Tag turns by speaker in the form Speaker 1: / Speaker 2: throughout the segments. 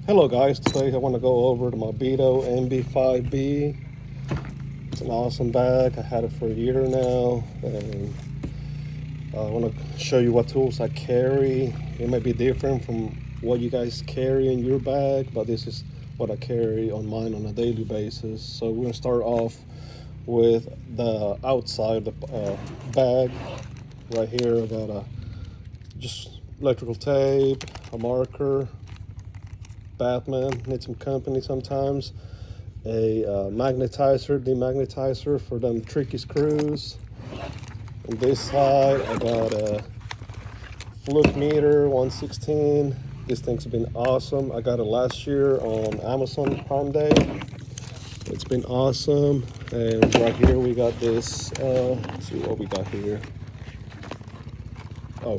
Speaker 1: Hello guys, today I want to go over to my Veto MB5B. It's an awesome bag. I had it for a year now, and I want to show you what tools I carry. It might be different from what you guys carry in your bag, but this is what I carry on mine on a daily basis. So we're going to start off with the outside of the bag. Right here I got just electrical tape, a marker, Batman, need some company sometimes, a magnetizer, demagnetizer for them tricky screws. On this side I got a fluke meter 116. This thing's been awesome. I got it last year on Amazon Prime Day. It's been awesome. And right here we got this, let's see what we got here. Oh,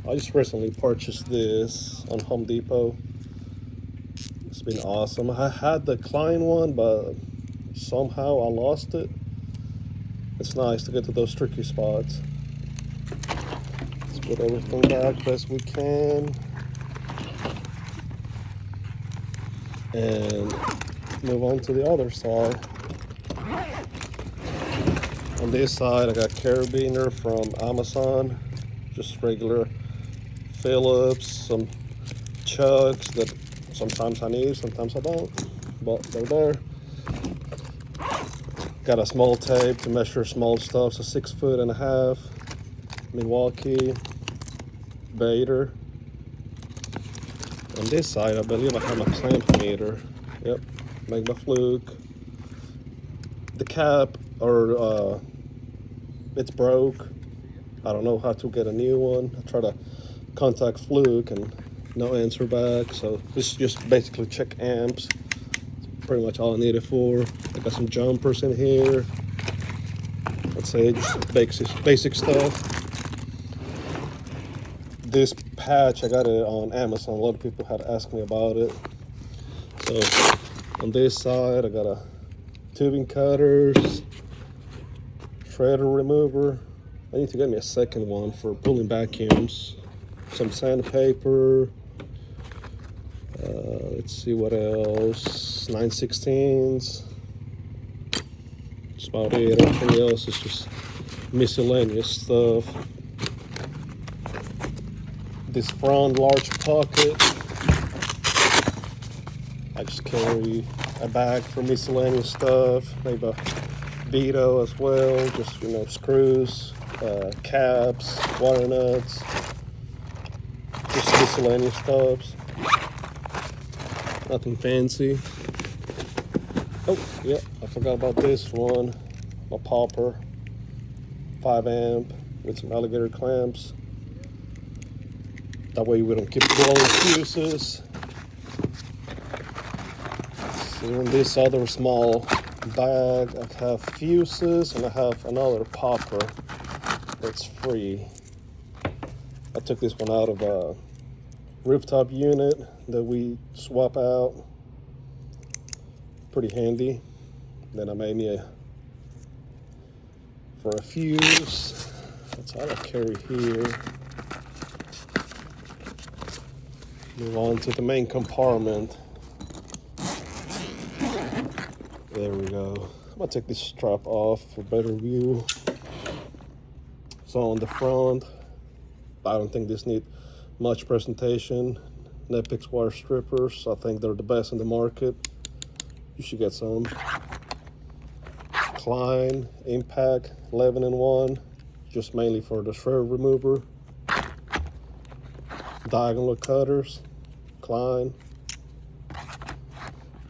Speaker 1: I just recently purchased this on Home Depot. It's been awesome. I had the Klein one, but somehow I lost it. It's nice to get to those tricky spots. Let's put everything back best we can. And move on to the other side. On this side, I got carabiner from Amazon. Just regular Phillips, some chucks that sometimes I need, sometimes I don't, but they're there. Got a small tape to measure small stuff, so 6.5 feet. Milwaukee, Veto. On this side, I believe I have my clamp meter. Yep, make my fluke. The cap, or it's broke. I don't know how to get a new one. I try to contact Fluke and no answer back. So this is just basically check amps. That's pretty much all I need it for. I got some jumpers in here. Let's say just basic stuff. This patch, I got it on Amazon. A lot of people had asked me about it. So on this side, I got a tubing cutters, shredder remover. I need to get me a second one for pulling vacuums. Some sandpaper. Let's see what else. 9/16. That's about it. Everything else is just miscellaneous stuff. This front large pocket. I just carry a bag for miscellaneous stuff. Maybe a Veto as well. Just, screws, caps, wire nuts. Just miscellaneous stuffs. Nothing fancy. Oh, yeah, I forgot about this one. A popper, 5 amp with some alligator clamps. That way we don't keep blowing fuses. So in this other small bag, I have fuses and I have another popper that's free. I took this one out of a rooftop unit that we swap out. Pretty handy. Then I made me for a fuse. That's all I carry here. Move on to the main compartment. There we go. I'm gonna take this strap off for better view. So on the front, I don't think this needs much presentation. Nepix wire strippers, I think they're the best in the market. You should get some. Klein Impact 11-in-1, just mainly for the shred remover. Diagonal cutters, Klein.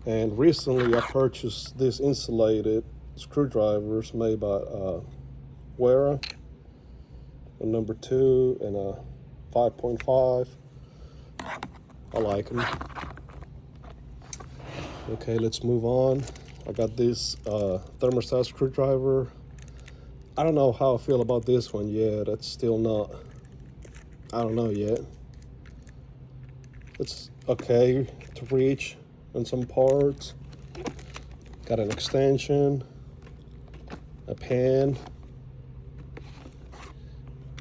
Speaker 1: And recently I purchased this insulated screwdrivers made by Wera, a number 2 and a 5.5. I like them. Okay, let's move on. I got this thermostat screwdriver. I don't know how I feel about this one yet. That's still not, I don't know yet. It's okay to reach on some parts. Got an extension, a pen.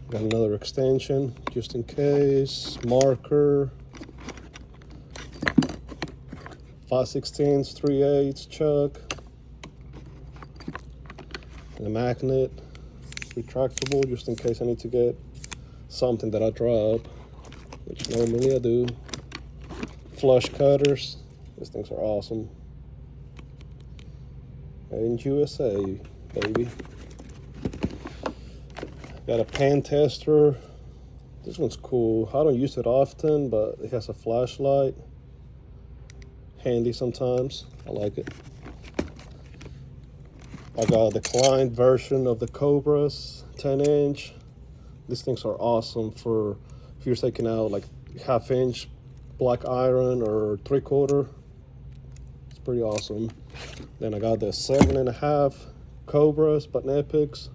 Speaker 1: Got another extension just in case, marker, 5/16, 3/8 chuck, and a magnet, retractable, just in case I need to get something that I drop, which normally I do. Flush cutters, these things are awesome. Made in USA, baby. Got a pan tester. This one's cool. I don't use it often, but it has a flashlight. Handy sometimes. I like it. I got the Klein version of the Cobras, 10-inch. These things are awesome for if you're taking out like 1/2-inch black iron or 3/4. It's pretty awesome. Then I got the 7.5 Cobras, but Epics.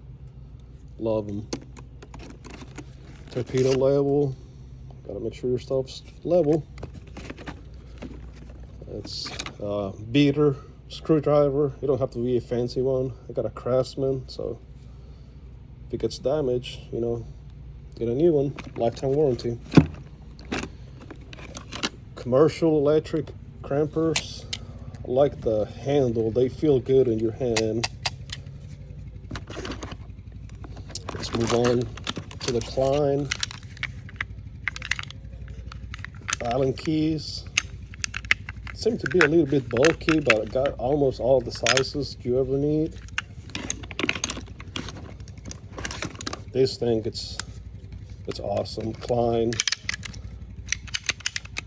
Speaker 1: Love them. Torpedo level. Gotta make sure your stuff's level. It's beater screwdriver. You don't have to be a fancy one. I got a Craftsman, so if it gets damaged, you know, get a new one. Lifetime warranty. Commercial electric crampers. I like the handle. They feel good in your hand. Let's move on to the Klein Allen keys. Seem to be a little bit bulky, but I got almost all the sizes you ever need. This thing, it's awesome. Klein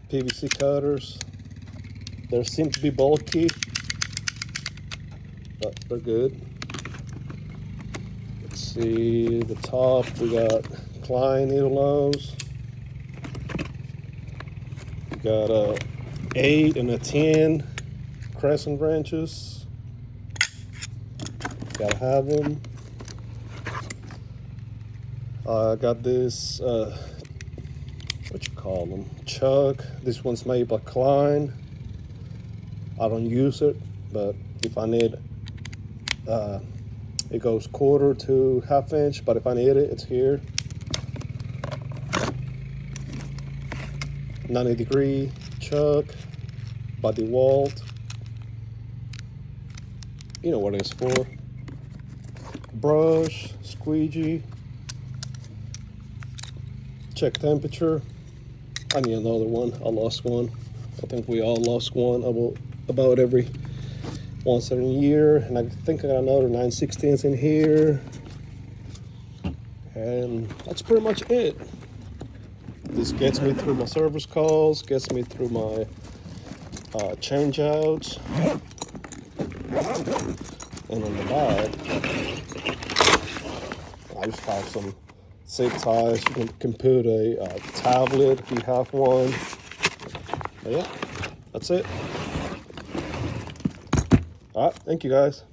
Speaker 1: PVC cutters. They seem to be bulky, but they're good. Let's see the top. We got Klein needle nose. We got a 8 and a 10 crescent wrenches. Gotta have them. I got this, what you call them? Chuck. This one's made by Klein. I don't use it, but if I need, it goes 1/4 to 1/2 inch, but if I need it, it's here. 90-degree chuck by DeWalt. You know what it's for. Brush, squeegee. Check temperature. I need another one. I lost one. I think we all lost one about every once in a year. And I think I got another 9/16 in here. And that's pretty much it. This gets me through my service calls, gets me through my change outs. And on the back, I just have some zip ties. You can put a tablet if you have one. But yeah, that's it. All right, thank you guys.